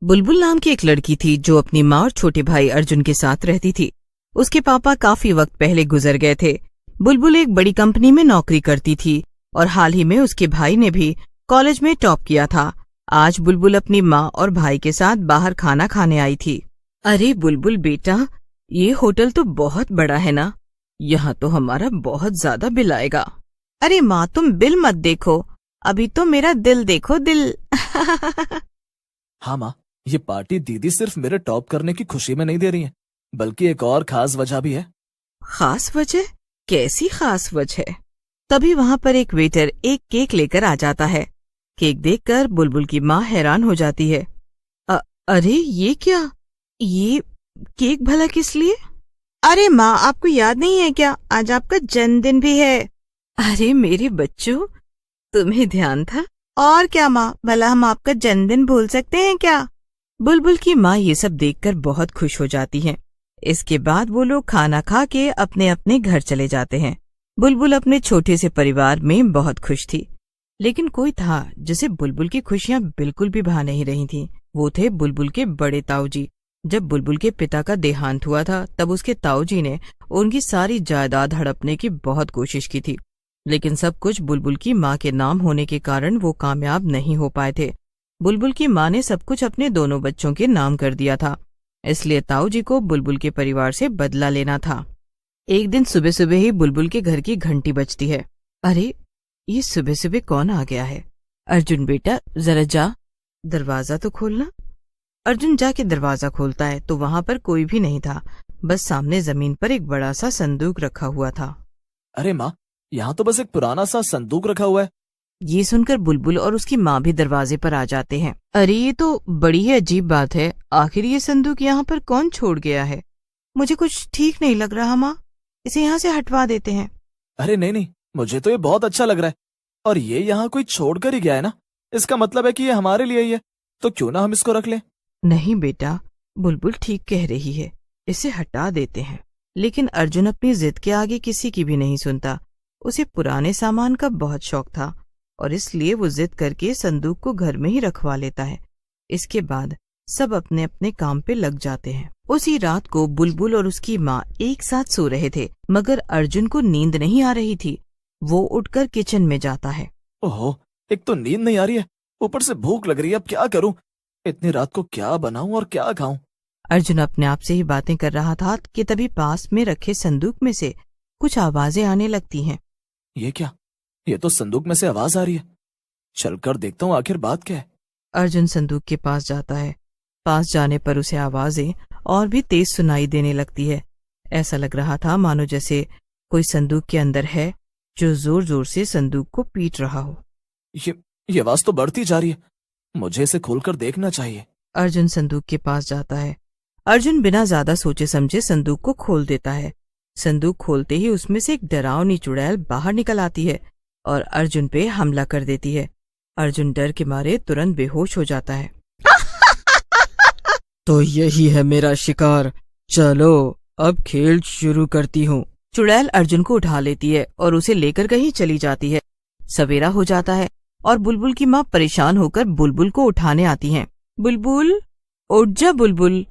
बुलबुल नाम की एक लड़की थी जो अपनी माँ और छोटे भाई अर्जुन के साथ रहती थी। उसके पापा काफी वक्त पहले गुजर गए थे। बुलबुल एक बड़ी कंपनी में नौकरी करती थी और हाल ही में उसके भाई ने भी कॉलेज में टॉप किया था। आज बुलबुल अपनी माँ और भाई के साथ बाहर खाना खाने आई थी। अरे बुलबुल बेटा, ये होटल तो बहुत बड़ा है ना, यहाँ तो हमारा बहुत ज्यादा बिल आएगा। अरे माँ, तुम बिल मत देखो, अभी तो मेरा दिल देखो, दिल। हाँ माँ, ये पार्टी दीदी सिर्फ मेरे टॉप करने की खुशी में नहीं दे रही है, बल्कि एक और खास वजह भी है। खास वजह? कैसी खास वजह? तभी वहाँ पर एक वेटर एक केक लेकर आ जाता है। केक देखकर बुलबुल की माँ हैरान हो जाती है। अरे ये क्या? ये केक भला किस लिए? अरे माँ, आपको याद नहीं है क्या, आज आपका जन्मदिन भी है। अरे मेरे बच्चों, तुम्हें ध्यान था? और क्या माँ, भला हम आपका जन्मदिन भूल सकते हैं क्या? बुलबुल की माँ ये सब देखकर बहुत खुश हो जाती हैं। इसके बाद वो लोग खाना खा के अपने अपने घर चले जाते हैं। बुलबुल अपने छोटे से परिवार में बहुत खुश थी, लेकिन कोई था जिसे बुलबुल की खुशियां बिल्कुल भी भा नहीं रही थीं। वो थे बुलबुल के बड़े ताऊजी। जब बुलबुल के पिता का देहांत हुआ था, तब उसके ताऊजी ने उनकी सारी जायदाद हड़पने की बहुत कोशिश की थी, लेकिन सब कुछ बुलबुल की माँ के नाम होने के कारण वो कामयाब नहीं हो पाए थे। बुलबुल की माँ ने सब कुछ अपने दोनों बच्चों के नाम कर दिया था, इसलिए ताऊजी को बुलबुल के परिवार से बदला लेना था। एक दिन सुबह सुबह ही बुलबुल के घर की घंटी बजती है। अरे ये सुबह सुबह कौन आ गया है? अर्जुन बेटा, जरा जा, दरवाजा तो खोलना। अर्जुन जाके दरवाजा खोलता है तो वहां पर कोई भी नहीं था, बस सामने जमीन पर एक बड़ा सा संदूक रखा हुआ था। अरे माँ, यहाँ तो बस एक पुराना सा संदूक रखा हुआ है। ये सुनकर बुलबुल और उसकी माँ भी दरवाजे पर आ जाते हैं। अरे ये तो बड़ी ही अजीब बात है, आखिर ये संदूक यहाँ पर कौन छोड़ गया है? मुझे कुछ ठीक नहीं लग रहा माँ, इसे यहाँ से हटवा देते हैं। अरे नहीं नहीं, मुझे तो ये बहुत अच्छा लग रहा है, और ये यहाँ कोई छोड़कर ही गया है ना, इसका मतलब है कि ये हमारे लिए ही है, तो क्यों ना हम इसको रख लें। नहीं बेटा, बुलबुल ठीक कह रही है, इसे हटा देते हैं। लेकिन अर्जुन अपनी जिद के आगे किसी की भी नहीं सुनता। उसे पुराने सामान का बहुत शौक था और इसलिए वो जिद करके संदूक को घर में ही रखवा लेता है। इसके बाद सब अपने अपने काम पे लग जाते हैं। उसी रात को बुलबुल और उसकी माँ एक साथ सो रहे थे, मगर अर्जुन को नींद नहीं आ रही थी। वो उठकर किचन में जाता है। ओहो, एक तो नींद नहीं आ रही है, ऊपर से भूख लग रही है, अब क्या करूं? इतनी रात को क्या बनाऊं और क्या खाऊं? अर्जुन अपने आप से ही बातें कर रहा था कि तभी पास में रखे संदूक में से कुछ आवाजें आने लगती हैं। ये क्या? ये तो संदूक में से आवाज आ रही है, चलकर देखता हूँ आखिर बात क्या है। अर्जुन संदूक के पास जाता है। पास जाने पर उसे आवाजें और भी तेज सुनाई देने लगती है। ऐसा लग रहा था मानो जैसे कोई संदूक के अंदर है जो जोर जोर से संदूक को पीट रहा हो। ये आवाज तो बढ़ती जा रही है, मुझे इसे खोलकर देखना चाहिए। अर्जुन संदूक के पास जाता है। अर्जुन बिना ज्यादा सोचे समझे संदूक को खोल देता है। संदूक खोलते ही उसमें से एक डरावनी चुड़ैल बाहर निकल आती है और अर्जुन पे हमला कर देती है। अर्जुन डर के मारे तुरंत बेहोश हो जाता है। तो यही है मेरा शिकार, चलो अब खेल शुरू करती हूँ। चुड़ैल अर्जुन को उठा लेती है और उसे लेकर कहीं चली जाती है। सवेरा हो जाता है और बुलबुल की माँ परेशान होकर बुलबुल को उठाने आती हैं। बुलबुल, उठ जा बुलबुल,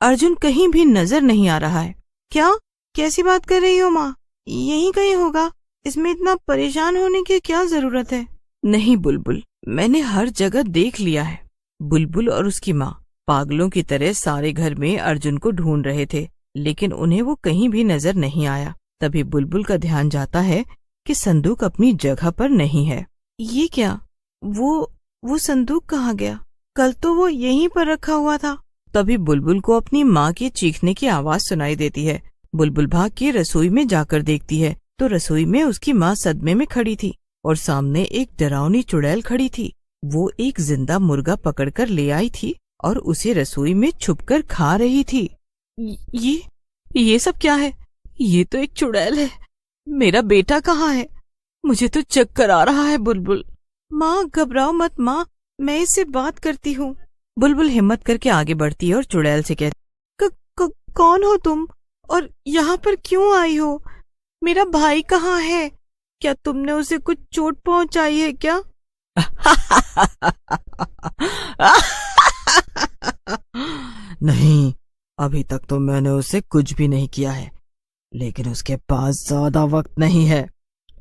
अर्जुन कहीं भी नजर नहीं आ रहा है। क्या? कैसी बात कर रही हो माँ? यहीं कहीं होगा, इसमें इतना परेशान होने की क्या जरूरत है? नहीं बुलबुल, मैंने हर जगह देख लिया है। बुलबुल और उसकी माँ पागलों की तरह सारे घर में अर्जुन को ढूंढ रहे थे, लेकिन उन्हें वो कहीं भी नजर नहीं आया। तभी बुलबुल का ध्यान जाता है कि संदूक अपनी जगह पर नहीं है। ये क्या? वो संदूक कहाँ गया? कल तो वो यहीं पर रखा हुआ था। तभी बुलबुल को अपनी माँ के चीखने की आवाज सुनाई देती है। बुलबुल भाग के रसोई में जाकर देखती है तो रसोई में उसकी माँ सदमे में खड़ी थी और सामने एक डरावनी चुड़ैल खड़ी थी। वो एक जिंदा मुर्गा पकड़कर ले आई थी और उसे रसोई में छुपकर खा रही थी। ये सब क्या है? ये तो एक चुड़ैल है। मेरा बेटा कहाँ है? मुझे तो चक्कर आ रहा है। बुलबुल, माँ घबराओ मत माँ, मैं इससे बात करती हूँ। बुलबुल हिम्मत करके आगे बढ़ती है और चुड़ैल से कहती, कौन हो तुम और यहाँ पर क्यों आई हो? मेरा भाई कहाँ है? क्या तुमने उसे कुछ चोट पहुँचाई है क्या? अभी तक तो मैंने उसे कुछ भी नहीं किया है, लेकिन उसके पास ज्यादा वक्त नहीं है,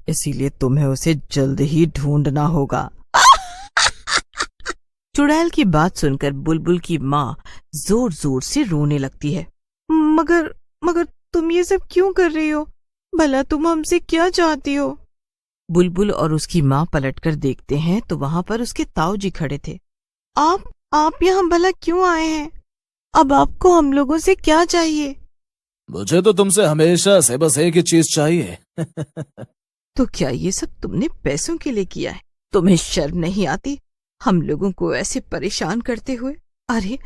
इसीलिए तुम्हें उसे जल्द ही ढूंढना होगा। चुड़ैल की बात सुनकर बुलबुल की माँ जोर जोर से रोने लगती है। मगर मगर तुम ये सब क्यों कर रही हो? भला तुम हमसे क्या चाहती हो? बुलबुल और उसकी माँ पलटकर देखते हैं तो वहां पर उसके ताऊ जी खड़े थे। आप यहाँ भला क्यों आए हैं? अब आपको हम लोगों से क्या चाहिए? मुझे तो तुमसे हमेशा से बस एक ही चीज चाहिए। तो क्या ये सब तुमने पैसों के लिए किया है? तुम्हें शर्म नहीं आती हम लोगों को ऐसे परेशान करते हुए? अरे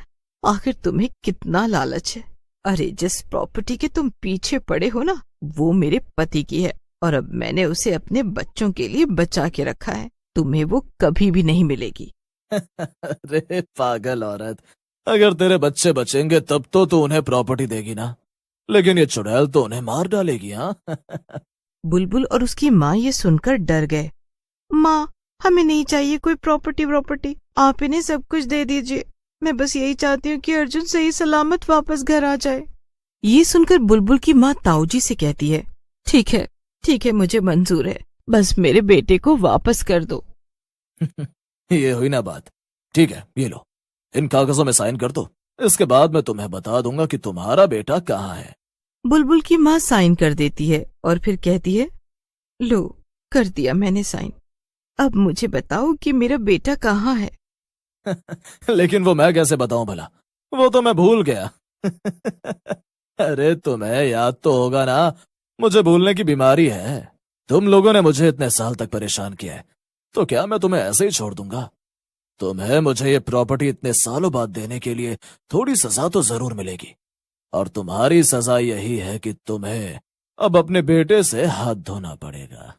आखिर तुम्हें कितना लालच है? अरे जिस प्रॉपर्टी के तुम पीछे पड़े हो ना, वो मेरे पति की है और अब मैंने उसे अपने बच्चों के लिए बचा के रखा है। तुम्हें वो कभी भी नहीं मिलेगी। अरे पागल औरत, अगर तेरे बच्चे बचेंगे तब तो तू उन्हें प्रॉपर्टी देगी ना, लेकिन ये चुड़ैल तो उन्हें मार डालेगी। हाँ। बुलबुल और उसकी माँ ये सुनकर डर गए। माँ, हमें नहीं चाहिए कोई प्रॉपर्टी, आप इन्हें सब कुछ दे दीजिए। मैं बस यही चाहती हूँ कि अर्जुन सही सलामत वापस घर आ जाए। ये सुनकर बुलबुल की माँ ताऊ जी से कहती है, ठीक है, मुझे मंजूर है, बस मेरे बेटे को वापस कर दो। ये हुई ना बात। ठीक है, ये लो, इन कागजों में साइन कर दो, इसके बाद मैं तुम्हें बता दूंगा कि तुम्हारा बेटा कहाँ है। बुलबुल की माँ साइन कर देती है और फिर कहती है, लो, कर दिया मैंने साइन। अब मुझे बताओ कि मेरा बेटा कहाँ है? लेकिन वो मैं कैसे बताऊं भला, वो तो मैं भूल गया। अरे तुम्हें याद तो होगा ना, मुझे भूलने की बीमारी है। तुम लोगों ने मुझे इतने साल तक परेशान किया है, तो क्या मैं तुम्हें ऐसे ही छोड़ दूंगा? तुम्हें मुझे ये प्रॉपर्टी इतने सालों बाद देने के लिए थोड़ी सजा तो जरूर मिलेगी, और तुम्हारी सजा यही है कि तुम्हें अब अपने बेटे से हाथ धोना पड़ेगा।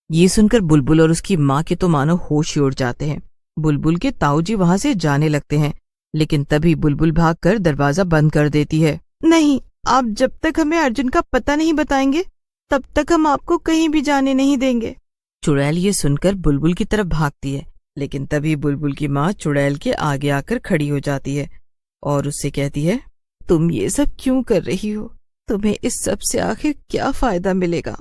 ये सुनकर बुलबुल और उसकी माँ के तो मानो होश ही उड़ जाते हैं। बुलबुल के ताऊ जी वहां से जाने लगते हैं, लेकिन तभी बुलबुल भागकर दरवाजा बंद कर देती है। नहीं, आप जब तक हमें अर्जुन का पता नहीं बताएंगे तब तक हम आपको कहीं भी जाने नहीं देंगे। चुड़ैल ये सुनकर बुलबुल की तरफ भागती है, लेकिन तभी बुलबुल की माँ चुड़ैल के आगे आकर खड़ी हो जाती है और उससे कहती है, तुम ये सब क्यों कर रही हो? तुम्हें इस सब से आखिर क्या फायदा मिलेगा?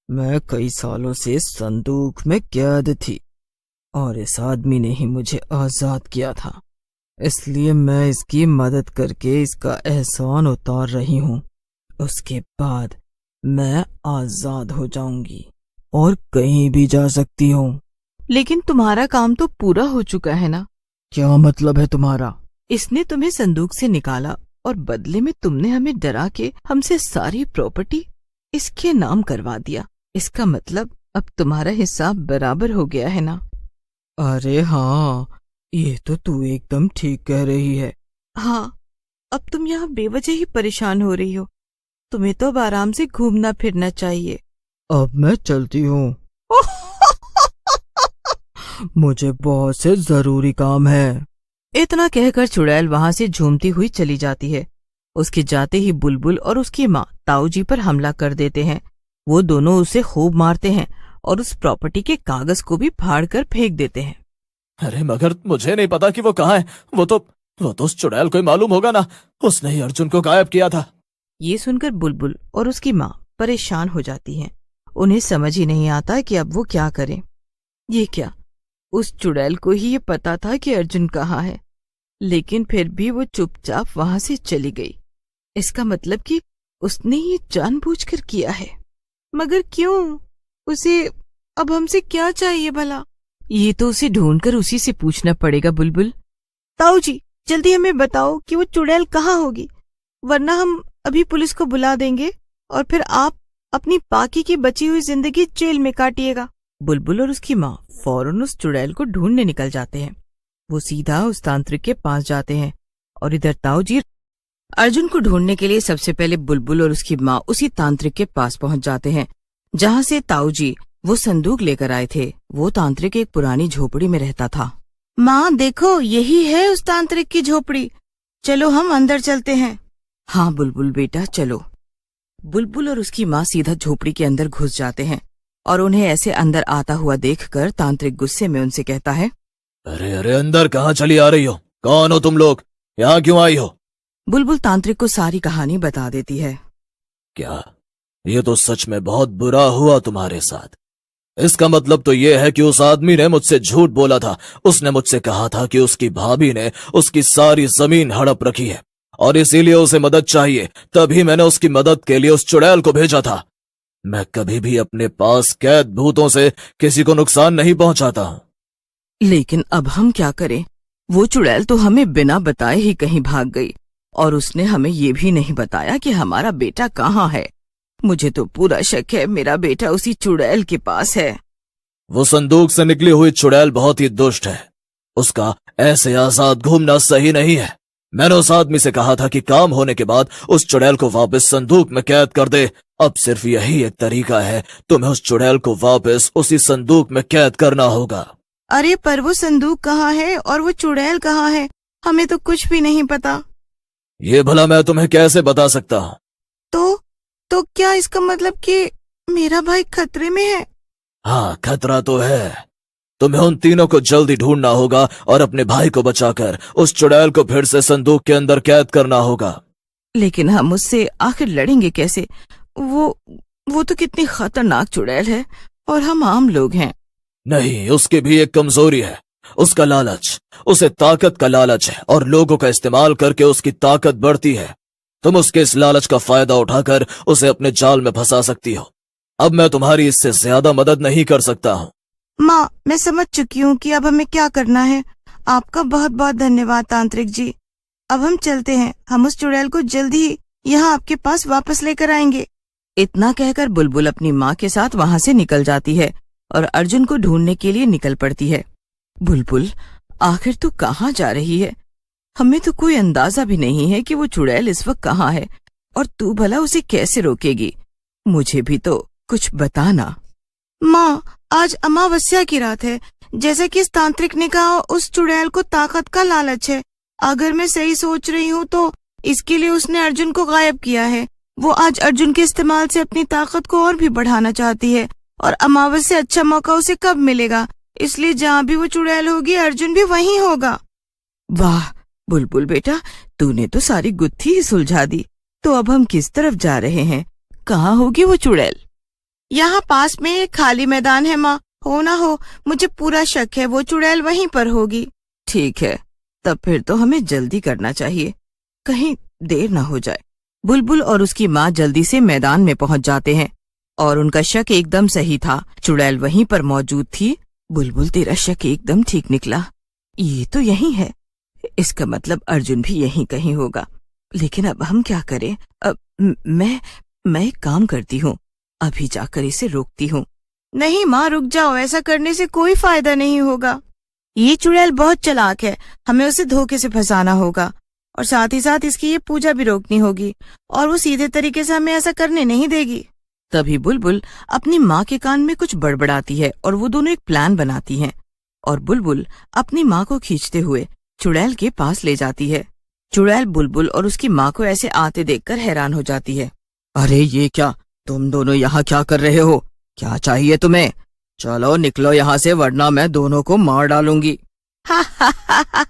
मैं कई सालों से संदूक में कैद थी और इस आदमी ने ही मुझे आजाद किया था, इसलिए मैं इसकी मदद करके इसका एहसान उतार रही हूँ। उसके बाद मैं आजाद हो जाऊंगी और कहीं भी जा सकती हूँ। लेकिन तुम्हारा काम तो पूरा हो चुका है ना? क्या मतलब है तुम्हारा? इसने तुम्हें संदूक से निकाला और बदले में तुमने हमें डरा के हमसे सारी प्रॉपर्टी इसके नाम करवा दिया। इसका मतलब अब तुम्हारा हिसाब बराबर हो गया है ना? अरे हाँ, ये तो तू एकदम ठीक कह रही है। हाँ, अब तुम यहाँ बेवजह ही परेशान हो रही हो। तुम्हें तो अब आराम से घूमना फिरना चाहिए। अब मैं चलती हूँ। मुझे बहुत से जरूरी काम है। इतना कहकर चुड़ैल वहां से झूमती हुई चली जाती है। उसके जाते ही बुलबुल और उसकी माँ ताऊ जी पर हमला कर देते हैं। वो दोनों उसे खूब मारते हैं और उस प्रॉपर्टी के कागज को भी फाड़ कर फेंक देते हैं। अरे मगर मुझे नहीं पता कि वो कहाँ है। वो तो उस चुड़ैल को ही मालूम होगा ना, उसने ही अर्जुन को गायब किया था। ये सुनकर बुलबुल और उसकी माँ परेशान हो जाती हैं। उन्हें समझ ही नहीं आता कि अब वो क्या करें। ये क्या, उस चुड़ैल को ही ये पता था कि अर्जुन कहाँ है, लेकिन फिर भी वो चुपचाप वहां से चली गई। इसका मतलब कि उसने ये जानबूझकर किया है। मगर क्यों? उसे अब हमसे क्या चाहिए भला? ये तो उसे ढूंढकर उसी से पूछना पड़ेगा। बुलबुल, ताऊ जी, जल्दी हमें बताओ कि वो चुड़ैल कहाँ होगी, वरना हम अभी पुलिस को बुला देंगे और फिर आप अपनी बाकी की बची हुई जिंदगी जेल में काटिएगा। बुलबुल और उसकी माँ फौरन उस चुड़ैल को ढूंढने निकल जाते हैं। वो सीधा उस तांत्रिक के पास जाते हैं और इधर ताऊ जी अर्जुन को ढूंढने के लिए सबसे पहले बुलबुल और उसकी माँ उसी तांत्रिक के पास पहुंच जाते हैं जहां से ताऊ जी वो संदूक लेकर आए थे। वो तांत्रिक एक पुरानी झोपड़ी में रहता था। माँ देखो, यही है उस तांत्रिक की झोपड़ी, चलो हम अंदर चलते हैं। हाँ बुलबुल बेटा, चलो। बुलबुल और उसकी माँ सीधा झोपड़ी के अंदर घुस जाते हैं और उन्हें ऐसे अंदर आता हुआ देखकर तांत्रिक गुस्से में उनसे कहता है, अरे अरे, अंदर कहाँ चली आ रही हो? कौन हो तुम लोग? यहाँ क्यों आई हो? बुलबुल तांत्रिक को सारी कहानी बता देती है। क्या ये तो सच में बहुत बुरा हुआ तुम्हारे साथ। इसका मतलब तो ये है कि उस आदमी ने मुझसे झूठ बोला था। उसने मुझसे कहा था कि उसकी भाभी ने उसकी सारी जमीन हड़प रखी है और इसीलिए उसे मदद चाहिए। तभी मैंने उसकी मदद के लिए उस चुड़ैल को भेजा था। मैं कभी भी अपने पास कैद भूतों से किसी को नुकसान नहीं पहुंचाता हूं। लेकिन अब हम क्या करें? वो चुड़ैल तो हमें बिना बताए ही कहीं भाग गई और उसने हमें ये भी नहीं बताया कि हमारा बेटा कहाँ है। मुझे तो पूरा शक है मेरा बेटा उसी चुड़ैल के पास है। वो संदूक से निकली हुई चुड़ैल बहुत ही दुष्ट है। उसका ऐसे आजाद घूमना सही नहीं है। मैंने उस आदमी से कहा था कि काम होने के बाद उस चुड़ैल को वापस संदूक में कैद कर दे। अब सिर्फ यही एक तरीका है, तुम्हें उस चुड़ैल को वापस उसी संदूक में कैद करना होगा। अरे पर वो संदूक कहाँ है और वो चुड़ैल कहाँ है? हमें तो कुछ भी नहीं पता। ये भला मैं तुम्हें कैसे बता सकता हूँ? तो क्या इसका मतलब कि मेरा भाई खतरे में है? हाँ, खतरा तो है। तुम्हें उन तीनों को जल्दी ढूंढना होगा और अपने भाई को बचाकर उस चुड़ैल को फिर से संदूक के अंदर कैद करना होगा। लेकिन हम उससे आखिर लड़ेंगे कैसे? वो तो कितनी खतरनाक चुड़ैल है और हम आम लोग हैं। नहीं, उसकी भी एक कमजोरी है, उसका लालच। उसे ताकत का लालच है और लोगों का इस्तेमाल करके उसकी ताकत बढ़ती है। तुम उसके इस लालच का फायदा उठाकर उसे अपने जाल में फंसा सकती हो। अब मैं तुम्हारी इससे ज्यादा मदद नहीं कर सकता हूँ। माँ, मैं समझ चुकी हूँ कि अब हमें क्या करना है। आपका बहुत बहुत धन्यवाद तांत्रिक जी। अब हम चलते हैं। हम उस चुड़ैल को जल्दी ही यहाँ आपके पास वापस लेकर आएंगे। इतना कहकर बुलबुल अपनी माँ के साथ वहाँ से निकल जाती है और अर्जुन को ढूंढने के लिए निकल पड़ती है। बुलबुल, आखिर तू कहाँ जा रही है? हमें तो कोई अंदाजा भी नहीं है कि वो चुड़ैल इस वक्त कहाँ है और तू भला उसे कैसे रोकेगी? मुझे भी तो कुछ बताना। माँ, आज अमावस्या की रात है। जैसे कि इस तांत्रिक ने कहा, उस चुड़ैल को ताकत का लालच है। अगर मैं सही सोच रही हूँ तो इसके लिए उसने अर्जुन को गायब किया है। वो आज अर्जुन के इस्तेमाल से अपनी ताकत को और भी बढ़ाना चाहती है और अमावस्या अच्छा मौका उसे कब मिलेगा, इसलिए जहाँ भी वो चुड़ैल होगी अर्जुन भी वहीं होगा। वाह बुलबुल बेटा, तूने तो सारी गुत्थी ही सुलझा दी। तो अब हम किस तरफ जा रहे हैं? कहाँ होगी वो चुड़ैल? यहाँ पास में एक खाली मैदान है माँ। हो ना हो, मुझे पूरा शक है वो चुड़ैल वहीं पर होगी। ठीक है, तब फिर तो हमें जल्दी करना चाहिए, कहीं देर ना हो जाए। बुलबुल और उसकी माँ जल्दी से मैदान में पहुंच जाते हैं और उनका शक एकदम सही था। चुड़ैल वहीं पर मौजूद थी। बुलबुल, तेरा शक एकदम ठीक निकला। ये तो यही है, इसका मतलब अर्जुन भी यहीं कहीं होगा। लेकिन अब हम क्या करें? अब मैं एक काम करती हूँ, अभी जाकर इसे रोकती हूँ। नहीं माँ, रुक जाओ, ऐसा करने से कोई फायदा नहीं होगा। ये चुड़ैल बहुत चालाक है, हमें उसे धोखे से फंसाना होगा और साथ ही साथ इसकी ये पूजा भी रोकनी होगी और वो सीधे तरीके से हमें ऐसा करने नहीं देगी। तभी बुलबुल अपनी माँ के कान में कुछ बड़बड़ाती है और वो दोनों एक प्लान बनाती हैं और बुलबुल अपनी माँ को खींचते हुए चुड़ैल के पास ले जाती है। चुड़ैल बुलबुल और उसकी माँ को ऐसे आते देखकर हैरान हो जाती है। अरे ये क्या, तुम दोनों यहाँ क्या कर रहे हो? क्या चाहिए तुम्हें? चलो निकलो यहाँ से, वरना मैं दोनों को मार डालूंगी। हा हा हा हा,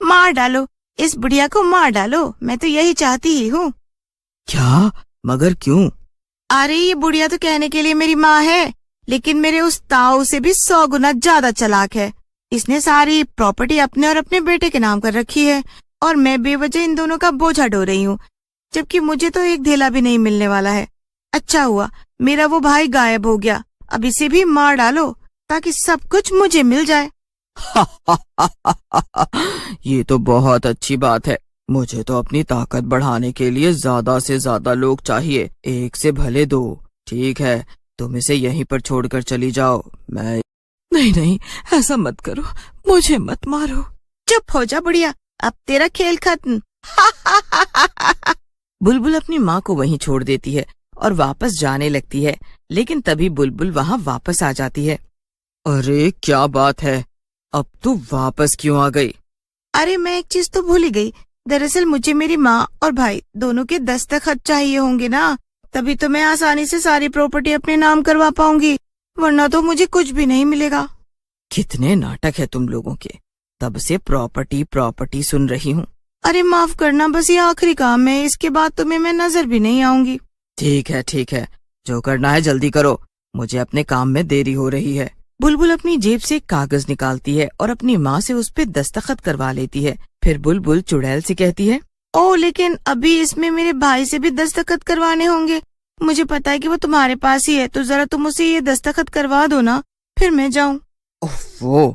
मार डालो, इस बुढ़िया को मार डालो, मैं तो यही चाहती ही हूँ। क्या? मगर क्यों? अरे ये बुढ़िया तो कहने के लिए मेरी माँ है, लेकिन मेरे उस ताऊ से भी 100 गुना ज्यादा चालाक है। इसने सारी प्रॉपर्टी अपने और अपने बेटे के नाम कर रखी है और मैं बेवजह इन दोनों का बोझा ढो रही हूँ, जबकि मुझे तो एक धेला भी नहीं मिलने वाला है। अच्छा हुआ मेरा वो भाई गायब हो गया, अब इसे भी मार डालो ताकि सब कुछ मुझे मिल जाए। ये तो बहुत अच्छी बात है। मुझे तो अपनी ताकत बढ़ाने के लिए ज्यादा से ज्यादा लोग चाहिए, एक से भले 2। ठीक है, तुम इसे यहीं पर छोड़कर चली जाओ। मैं नहीं, ऐसा मत करो, मुझे मत मारो। चुप हो जा बुढ़िया, अब तेरा खेल खत्म। बुलबुल अपनी माँ को वहीं छोड़ देती है और वापस जाने लगती है, लेकिन तभी बुलबुल वहाँ वापस आ जाती है। अरे क्या बात है, अब तू वापस क्यों आ गई? अरे मैं एक चीज तो भूल ही गई। दरअसल मुझे मेरी माँ और भाई दोनों के दस्तखत चाहिए होंगे ना, तभी तो मैं आसानी से सारी प्रॉपर्टी अपने नाम करवा पाऊंगी, वरना तो मुझे कुछ भी नहीं मिलेगा। कितने नाटक है तुम लोगों के। तब से प्रॉपर्टी प्रॉपर्टी सुन रही हूँ। अरे माफ करना, बस ये आखिरी काम है, इसके बाद तुम्हें मैं नजर भी नहीं आऊंगी। ठीक है, जो करना है जल्दी करो, मुझे अपने काम में देरी हो रही है। बुलबुल अपनी जेब से एक कागज निकालती है और अपनी माँ से उस पे दस्तखत करवा लेती है। फिर बुलबुल चुड़ैल से कहती है, ओ लेकिन अभी इसमें मेरे भाई से भी दस्तखत करवाने होंगे। मुझे पता है कि वो तुम्हारे पास ही है, तो जरा तुम उसे ये दस्तखत करवा दो ना, फिर मैं जाऊँ। ओफो,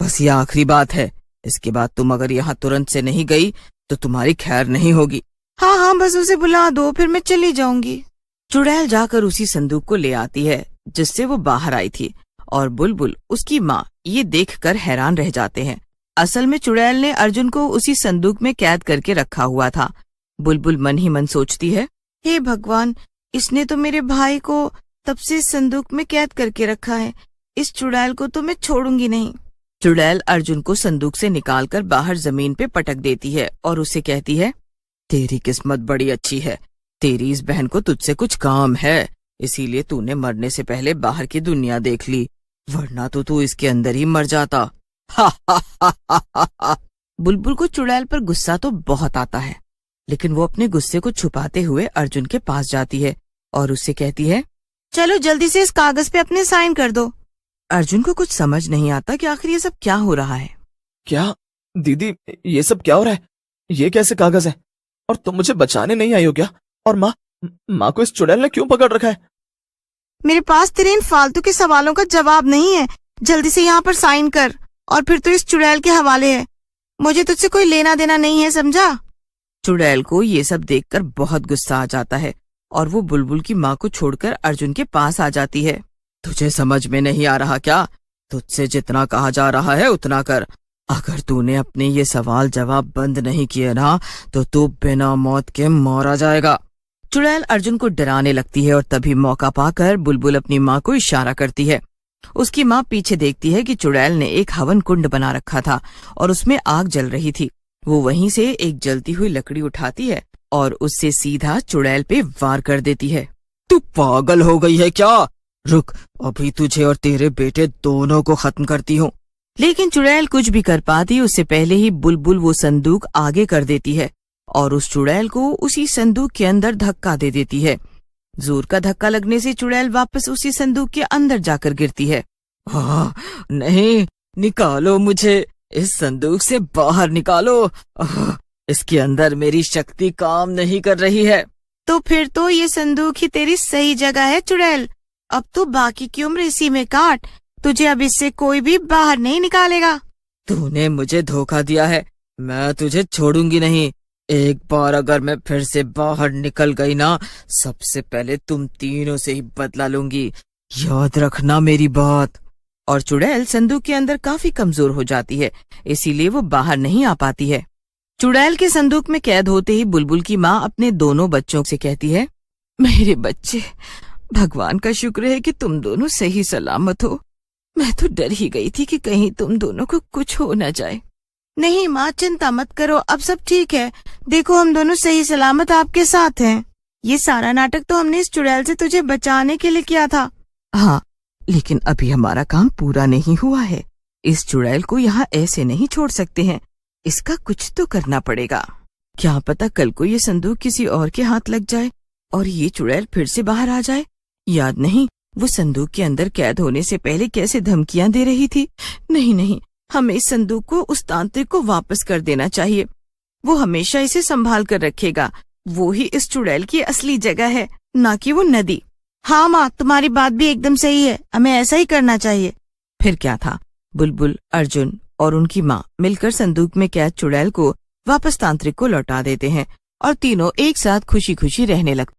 बस ये आखिरी बात है। इसके बाद तुम अगर यहाँ तुरंत से नहीं गई तो तुम्हारी खैर नहीं होगी। हाँ, बस उसे बुला दो, फिर मैं चली जाऊंगी। चुड़ैल जाकर उसी संदूक को ले आती है जिससे वो बाहर आई थी, और बुलबुल उसकी माँ ये देखकर हैरान रह जाते हैं। असल में चुड़ैल ने अर्जुन को उसी संदूक में कैद करके रखा हुआ था। बुलबुल मन ही मन सोचती है, हे भगवान, इसने तो मेरे भाई को तब से इस संदूक में कैद करके रखा है। इस चुड़ैल को तो मैं छोड़ूंगी नहीं। चुड़ैल अर्जुन को संदूक से निकालकर बाहर जमीन पे पटक देती है और उसे कहती है, तेरी किस्मत बड़ी अच्छी है, तेरी इस बहन को तुझसे कुछ काम है, इसीलिए तूने मरने से पहले बाहर की दुनिया देख ली, वरना तो तू इसके अंदर ही मर जाता। बुलबुल को चुड़ैल पर गुस्सा तो बहुत आता है, लेकिन वो अपने गुस्से को छुपाते हुए अर्जुन के पास जाती है और उससे कहती है, चलो जल्दी से इस कागज पे अपने साइन कर दो। अर्जुन को कुछ समझ नहीं आता कि आखिर ये सब क्या हो रहा है। क्या दीदी, ये सब क्या हो रहा है? ये कैसे कागज है? और तुम मुझे बचाने नहीं आई हो क्या? और माँ को इस चुड़ैल ने क्यों पकड़ रखा है? मेरे पास तेरे इन फालतू के सवालों का जवाब नहीं है। जल्दी से यहाँ पर साइन कर, और फिर तो इस चुड़ैल के हवाले है। मुझे तुझसे कोई लेना देना नहीं है, समझा? चुड़ैल को ये सब देखकर बहुत गुस्सा आ जाता है और वो बुलबुल की माँ को छोड़कर अर्जुन के पास आ जाती है। तुझे समझ में नहीं आ रहा क्या? तुझसे जितना कहा जा रहा है उतना कर। अगर तूने अपने ये सवाल जवाब बंद नहीं किए ना, तो तू बिना मौत के मारा जाएगा। चुड़ैल अर्जुन को डराने लगती है और तभी मौका पाकर बुलबुल अपनी माँ को इशारा करती है। उसकी माँ पीछे देखती है कि चुड़ैल ने एक हवन कुंड बना रखा था और उसमें आग जल रही थी। वो वहीं से एक जलती हुई लकड़ी उठाती है और उससे सीधा चुड़ैल पे वार कर देती है। तू पागल हो गई है क्या? रुक, अभी तुझे और तेरे बेटे दोनों को खत्म करती हूँ। लेकिन चुड़ैल कुछ भी कर पाती उससे पहले ही बुलबुल वो संदूक आगे कर देती है और उस चुड़ैल को उसी संदूक के अंदर धक्का दे देती है। जोर का धक्का लगने से चुड़ैल वापस उसी संदूक के अंदर जाकर गिरती है। नहीं, निकालो मुझे, इस संदूक से बाहर निकालो। इसके अंदर मेरी शक्ति काम नहीं कर रही है। तो फिर तो ये संदूक ही तेरी सही जगह है चुड़ैल। अब तो बाकी की उम्र इसी में काट, तुझे अब इससे कोई भी बाहर नहीं निकालेगा। तूने मुझे धोखा दिया है, मैं तुझे छोड़ूंगी नहीं। एक बार अगर मैं फिर से बाहर निकल गई ना, सबसे पहले तुम तीनों से ही बदला लूंगी, याद रखना मेरी बात। और चुड़ैल संदूक के अंदर काफी कमजोर हो जाती है, इसीलिए वो बाहर नहीं आ पाती है। चुड़ैल के संदूक में कैद होते ही बुलबुल की माँ अपने दोनों बच्चों से कहती है, मेरे बच्चे, भगवान का शुक्र है कि तुम दोनों सही सलामत हो। मैं तो डर ही गई थी कि कहीं तुम दोनों को कुछ हो न जाए। नहीं माँ, चिंता मत करो, अब सब ठीक है। देखो, हम दोनों सही सलामत आपके साथ हैं। ये सारा नाटक तो हमने इस चुड़ैल से तुझे बचाने के लिए किया था। हाँ, लेकिन अभी हमारा काम पूरा नहीं हुआ है। इस चुड़ैल को यहाँ ऐसे नहीं छोड़ सकते हैं, इसका कुछ तो करना पड़ेगा। क्या पता कल को ये संदूक किसी और के हाथ लग जाए और ये चुड़ैल फिर से बाहर आ जाए। याद नहीं वो संदूक के अंदर कैद होने से पहले कैसे धमकियां दे रही थी। नहीं, हमें इस संदूक को उस तांत्रिक को वापस कर देना चाहिए। वो हमेशा इसे संभाल कर रखेगा। वो ही इस चुड़ैल की असली जगह है, ना कि वो नदी। हाँ माँ, तुम्हारी बात भी एकदम सही है, हमें ऐसा ही करना चाहिए। फिर क्या था, बुलबुल, अर्जुन और उनकी माँ मिलकर संदूक में कैद चुड़ैल को वापस तांत्रिक को लौटा देते हैं और तीनों एक साथ खुशी खुशी रहने लगते।